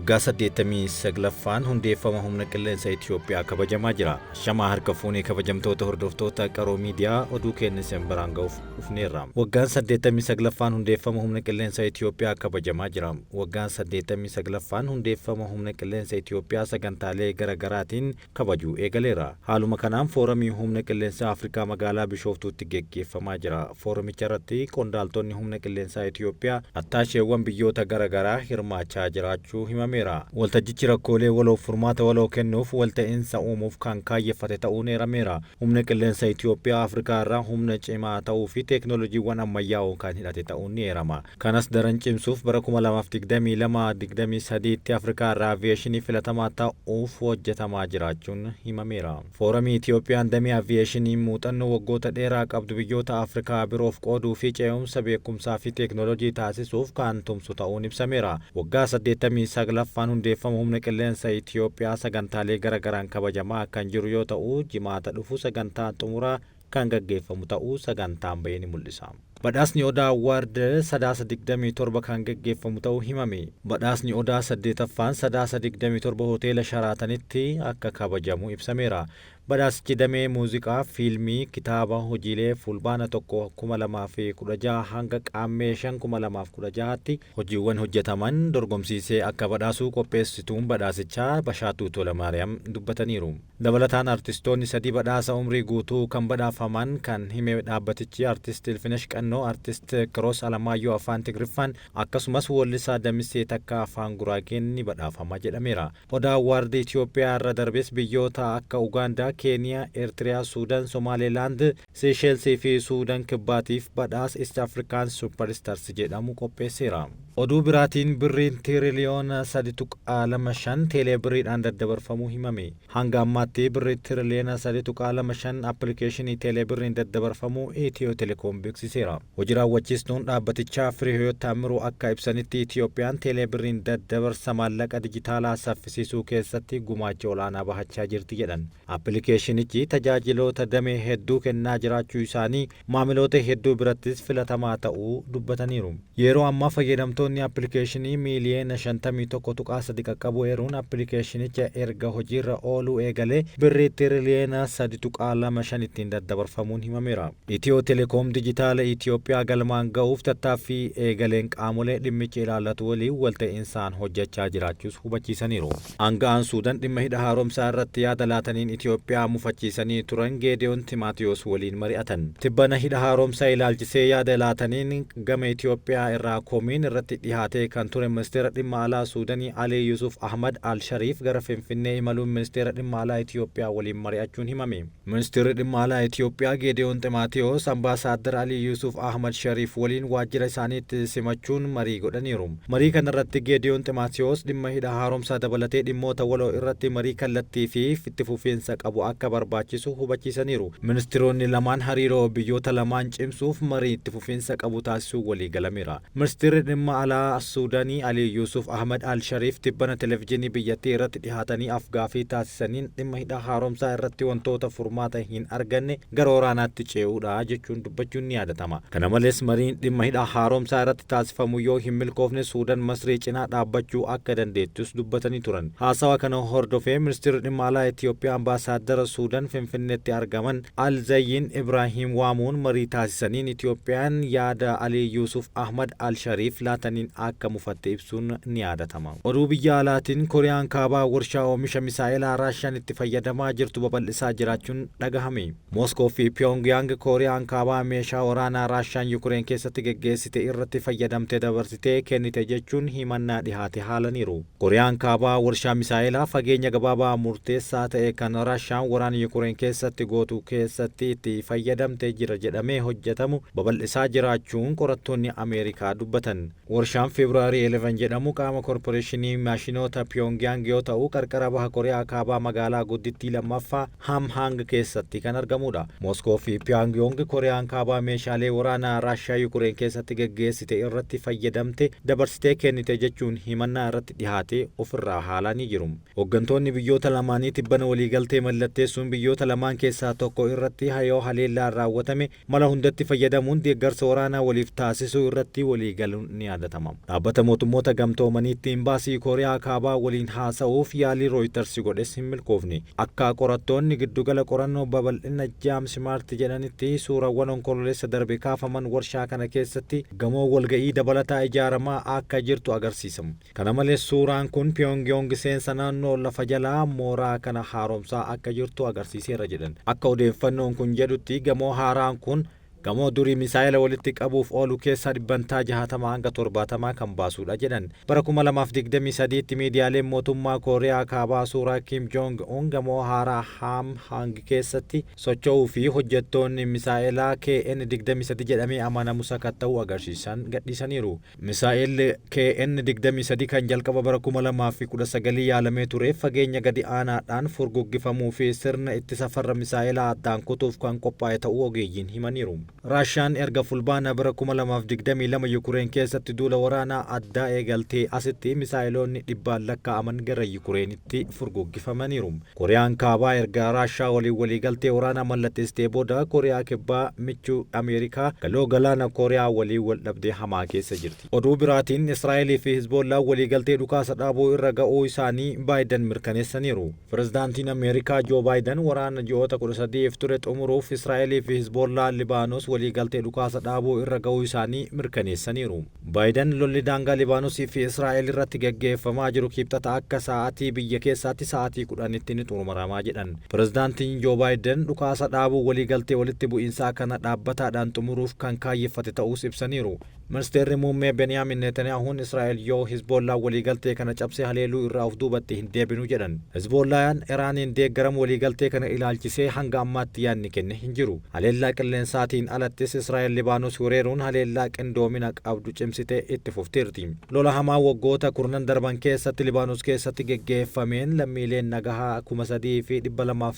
Waggaa 89ffaan hundeeffama humna qilleensa Itoophiyaa kabajamaa jira. Shamaa harka fuunee kabajamtoota hordoftoota qaroo miidiyaa oduu kennisan biraan ga'uuf dhufneerra. Waggaan 89ffaan hundeeffama humna qilleensa Itoophiyaa kabajamaa jira. Waggaan 89ffaan hundeeffama humna qilleensa Itoophiyaa sagantaalee garaagaraatiin kabajuu eegaleera. Haaluma kanaan foorumii humna qilleensa Afrikaa magaalaa Bishooftuutti geggeeffamaa jira. Foorumicha irratti qondaaltonni humna qilleensa Itoophiyaa attaasheewwan biyyoota garaagaraa hirmaachaa jiraachuu himameera. Waltajjichi rakkoolee waloof furmaata waloo kennuuf walta'iinsa uumuuf kan kaayyeffate ta'uun eerameera. Humna qilleensa Itoophiyaa Afrikaa irraa humna cimaa ta'uu fi teeknooloojiiwwan ammayyaa'oo kan hidhate ta'uun ni eerama. Kanas daran cimsuuf bara 2022-23tti Afrikaa irraa aviyeeshinii filatamaa ta'uuf hojjetamaa jiraachuun himameera. Foorumii Itoophiyaan damee aviyeeshinii muuxannoo waggoota dheeraa qabdu biyyoota Afrikaa biroof qooduu fi ce'umsa beekumsaa fi teeknooloojii taasisuuf kan tumsu ta'uun ibsameera. Waggaa 89ffaan hundeeffama humna qilleensa Itoophiyaa sagantaalee garaagaraan kabajamaa kan jiru yoo ta'u, jimaata dhufu sagantaa xumuraa kan gaggeeffamu ta'uu sagantaan bahee ni mul'isa. Badhaasni Odaa Awwaard 27 kan gaggeeffamu ta'uu himame. Badhaasni Odaa 8ffaan 27 hoteela Sharaatanitti akka kabajamu ibsameera. Badhaasichi damee muuziqaa, fiilmii, kitaaba, hojiilee fulbaana 2016 hanga qaammee 2016tti hojiiwwan hojjetaman dorgomsiisee akka badhaasuu qopheessituun badhaasichaa Bashaatuu Tolamaariyaam dubbataniiru. Dabalataan artistoonni 3 badhaasa umrii guutuu kan badhaafaman kan hime dhaabbatichi artist Ilfinesh Qannoo, artist Kiroos Alamaayyoo afaan Tigriffaan akkasumas weellisaa Damissee Takkaa afaan Guraageen ni badhaafama jedhameera. Odaa Awwaard Itoophiyaa irra darbes biyyoota akka Ugaandaa, Keeniyaa, Eertiriyaa, Suudaan, Somaalilaand, Seesheelsii fi Suudaan kibbaatiif badhaasa East African Superstars jedhamu qopheesseera. Oduu biraatiin birriin tiriliyoona 3.25 teelee birriidhaan daddabarfamuu himame. Hanga ammaatti birrii tiriliyoona 3.25 appilikeeshinii teelee birriin daddabarfamuu Itiyoo Telekoom beeksiseera. Hojii raawwachiistuun dhaabbatichaa Firihiyoot Taamiruu akka ibsanitti Itiyoophiyaan teelee birriin daddabarsa maallaqa dijitaalaa saffisiisuu keessatti gumaacha olaanaa bahachaa jirti jedhan. Appilikeeshinichi tajaajiloota damee hedduu kennaa jiraachuu isaanii maamiloota hedduu birattis filatamaa ta'uu dubbataniiru. Yeroo ammaa fayyadamtoonni appilikeeshinii miiliyoona 51.3 qaqqabu eeruun appilikeeshinicha erga hojiirra ooluu eegalee birrii tiriliyoona 3.25 ittiin daddabarfamuun himameera. Itiyoo Telekoom dijitaala Itoophiyaa galmaan ga'uuf tattaaffii eegaleen qaamolee dhimmicha ilaallatu waliin walta'iinsaan hojjechaa jiraachuus hubachiisaniiru. Aanga'aan Suudaan dhimma hidha haaromsaa irratti yaada laataniin Itoophiyaa mufachiisanii turan Geediyoon Timaatiyoos waliin mari'atan. Tibbana hidha haaromsaa ilaalchisee yaada laataniin gama Itoophiyaa irraa komiin irratti dhihaatee kan ture ministeera dhimma alaa Suudaanii Alii Yuusuf Ahmad Al-Shariif gara Finfinnee imaluun ministeera dhimma alaa Itoophiyaa waliin mari'achuun himame. Ministeerri dhimma alaa Itoophiyaa Geediyoon Timaatiyoos ambaasaadar Alii Yuusuf Ahmad Shariif waliin waajjira isaaniitti simachuun marii godhaniiru. Marii kanarratti Geediyoon Timaatiyoos dhimma hidha haaromsaa dabalatee dhimmoota waloo irratti marii kallattii fi itti fufiinsa qabu akka barbaachisu hubachiisaniiru. Ministeeronni lamaan hariiroo biyyoota lamaan cimsuuf marii itti fufiinsa qabu taasisuu walii galameera. Ministeerri dhimma alaa Suudaanii Alii Yuusuf Ahmad Al-Shariif tibbana televezyiinii biyyattii irratti dhihaatanii afgaaffii taasisaniin dhimma hidha haaromsaa irratti wantoota furmaata hin arganne gara waraanaatti ce'uudha jechuun dubbachuun ni yaadatama. Kana malees mariin dhimma hidha haaromsaa irratti taasifamu yoo hin milkoofne Suudaan Masrii cinaa dhaabbachuu akka dandeettus dubbatanii turan. Haasawa kana hordofee ministeerri dhimma alaa Itoophiyaa ambaasaadara Suudaan Finfinneetti argaman Al-Zayyin Ibraahiim waamuun marii taasisaniin Itoophiyaan yaada Alii Yuusuf Ahmad Al-Shariif laataniin akka mufatte ibsuun ni yaadatama. Oduu biyya alaatiin Kooriyaan kaabaa warshaa oomisha misaa'ilaa Raashiyaan itti fayyadamaa jirtu babal'isaa jiraachuun dhagahame. Mooskoo fi Pyongyang Kooriyaan kaabaa meeshaa waraanaa Raashiyaan Yukureen keessatti geggeessite irratti fayyadamtee dabarsitee kennite jechuun himannaa dhihaate haalaniiru. Kooriyaan kaabaa warshaa misaa'ilaa fageenya gabaabaa murteessaa ta'e kan Raashiyaan waraana Yukureen keessatti gootu keessatti itti fayyadamtee jira jedhamee hojjetamu babal'isaa jiraachuun qorattoonni Ameerikaa dubbatan. Warshaan Febraarii 11 jedhamu qaama korporeeshinii maashinoota Pyongyang yoo ta'u qarqara baha Kooriyaa kaabaa magaalaa guddittii lammaffaa Hamhang keessatti kan argamudha. Mooskoo fi Pyongyang Kooriyaan kaabaa meeshaalee waraanaa Raashiyaa Yukureen keessatti geggeessite irratti fayyadamte dabarsitee kennite jechuun himannaa irratti dhihaate ofirraa haalanii jiru. Hooggantoonni biyyoota lamaanii tibbana waliigaltee mallatteessuun biyyoota lamaan keessaa tokko irratti yoo haleellaan raawwatame mala hundatti fayyadamuun deeggarsa waraanaa waliif taasisuu irratti waliigaluun ni yaadata. yaadatama. Dhaabbata mootummoota gamtoomaniitti imbaasii Kooriyaa Kaabaa waliin haasa'uuf yaalii Rooyiters godhes hin milkoofne. Akka qorattoonni giddugala qorannoo babal'ina James Maarti jedhanitti suurawwan onkololeessa darbe kaafaman warshaa kana keessatti gamoo walga'ii dabalataa ijaaramaa akka jirtu agarsiisamu. Kana malees suuraan kun Pyongyang seensa naannoo lafa jalaa mooraa kana haaromsaa akka jirtu agarsiiseera jedhan. Akka odeeffannoon kun jedhutti gamoo haaraan kun gamoo durii misaayila walitti qabuuf oolu keessaa dhibbantaa 60 hanga 70 kan baasudha jedhan. Bara 2023tti miidiyaaleen mootummaa Kooriyaa Kaabaa suuraa Kim Jong Un gamoo haaraa Hamhang keessatti socho'uu fi hojjettoonni misaayilaa KN-23 jedhamee amanamu sakatta'uu agarsiisan gadhiisaniiru. Misaayilli KN-23 kan jalqaba bara 2019 yaalamee ture fageenya gadi aanaadhaan furguggifamuu fi sirna ittisa farra misaayilaa addaan kutuuf kan qophaa'e ta'uu ogeeyyiin himaniiru. Raashaan erga fulbaana bara 2022 Yukureen keessatti duula waraanaa addaa eegaltee asitti misaayiloonni dhibbaan lakkaa'aman gara Yukureenitti furguggifamaniiru. Kooriyaan Kaabaa erga Raashaa waliigaltee waraanaa mallatteessitee booda Kooriyaa Kibbaa michuu Ameerikaa galoo galaana Kooriyaa waliin wal dhabdee hamaa keessa jirti. Oduu biraatiin Israa'elii fi Hizbollaa waliigaltee dhukaasa dhaabuu irra ga'uu isaanii Baayiden mirkaneessaniiru. Pirezidaantiin Ameerikaa Joo Baayiden waraana ji'oota 13 ture xumuruuf Israa'elii fi Hizbollaa Libaanos waliigaltee dhukaasa dhaabuu irra ga'uu isaanii mirkaneessaniiru. Baayiden lolli daangaa Libaanosii fi Israa'el irratti gaggeeffamaa jiru kibxata akka sa'aatii biyya keessaatti sa'aatii 10tti ni xumuramaa jedhan. Pirezidaantiin Joo Baayiden dhukaasa dhaabuu waliigaltee walitti bu'iinsaa kana dhaabbataadhaan xumuruuf kan kaayyeffate ta'uus ibsaniiru. Ministeerri muummee Beniyaamin Netaniyaahuun Israa'el yoo Hizbollaa waliigaltee kana cabsee haleeluu irraa of duubatti hin deebinu jedhan. Hizbollaan Iraaniin deeggaramu waliigaltee kana ilaalchisee hanga ammaatti yaadni kenne hin jiru. Haleellaa qilleensaatiin alattis Israa'el Libaanos weeraruun haleellaa qindoomina qabdu cimsitee itti fufteerti. Lola hamaa waggoota 10 darban keessatti Libaanos keessatti gaggeeffameen lammiileen nagahaa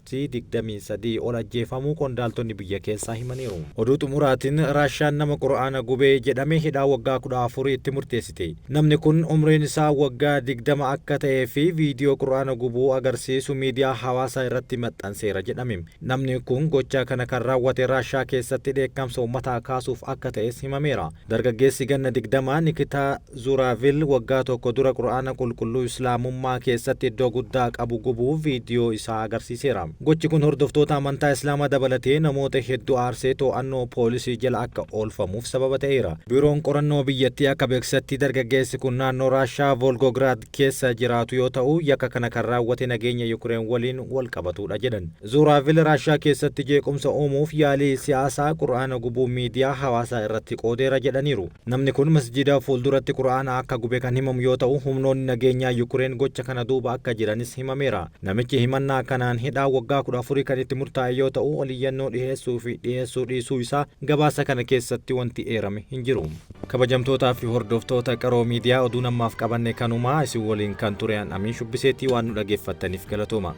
3,223 ol ajjeefamuu qondaaltonni biyya keessaa himaniiru. Oduu xumuraatiin Raashaan nama Qura'aana gubee jedhame hidhaa waggaa 14 itti murteessite. Namni kun umriin isaa waggaa 20 akka ta'ee fi viidiyoo Qura'aana gubuu agarsiisu miidiyaa hawaasaa irratti maxxanseera jedhame. Namni kun gochaa kana kan raawwate Raashaa keessatti dheekkamsa uummataa kaasuuf akka ta'es himameera. Dargaggeessi ganna 20 Nikitaa Zuraavil waggaa tokko dura Qura'aana qulqulluu Islaamummaa keessatti iddoo guddaa qabu gubuu viidiyoo isaa agarsiiseera. Gochi kun hordoftoota amantaa Islaamaa dabalatee namoota hedduu aarsee to'annoo poolisii jala akka oolfamuuf sababa ta'eera. Biiroon qorannoo biyyattii akka beeksisetti dargaggeessi kun naannoo Raashaa Volgograd keessa jiraatu yoo ta'u yakka kana kan raawwate nageenya Yukureen waliin wal qabatudha jedhan. Zuraavil Raashaa keessatti jeequmsa uumuuf yaalii siyaasaa Qura'aana gubuu miidiyaa hawaasaa irratti qoodeera jedhaniiru. Namni kun masjiida fuulduratti Qura'aana akka gube kan himamu yoo ta'u humnoonni nageenyaa Yukureen gocha kana duuba akka jiranis himameera. Namichi himannaa kanaan hidhaa waggaa 14 kan itti murtaa'e yoo ta'u oliyyannoo dhiheessuu fi dhiheessuu dhiisuu isaa gabaasa kana keessatti wanti eerame hin jiru. Kabajamtootaa fi hordoftoota qaroo miidiyaa oduu namaaf qabanne kanumaa isin waliin kan ture Amiin Shubbiseetii waan nu dhageeffattaniif galatooma.